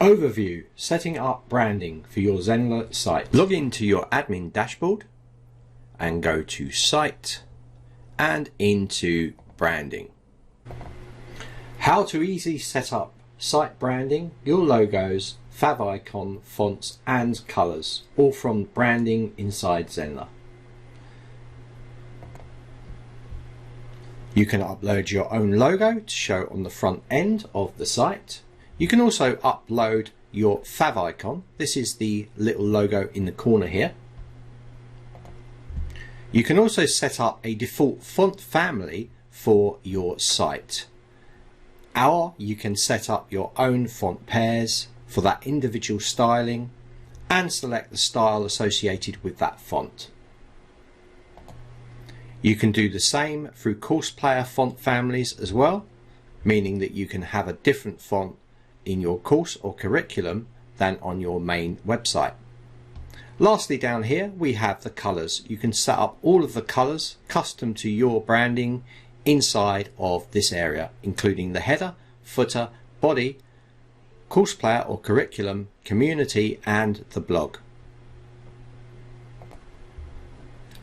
Overview: setting up branding for your Zenler site. Log into your admin dashboard and go to Site and into Branding. How to easily set up site branding, your logos, favicon, fonts and colours, all from branding inside Zenler. You can upload your own logo to show on the front end of the site. You can also upload your favicon. This is the little logo in the corner here. You can also set up a default font family for your site. Or you can set up your own font pairs for that individual styling and select the style associated with that font. You can do the same through course player font families as well, meaning that you can have a different font in your course or curriculum than on your main website. Lastly, down here we have the colours. You can set up all of the colours custom to your branding inside of this area, including the header, footer, body, course player or curriculum, community and the blog.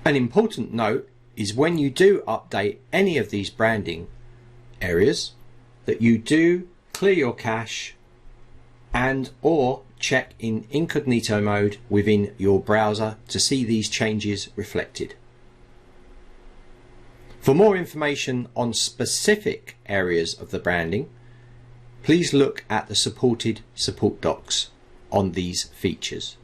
An important note is when you do update any of these branding areas that you do clear your cache and or check in incognito mode within your browser to see these changes reflected. For more information on specific areas of the branding, please look at the supported support docs on these features.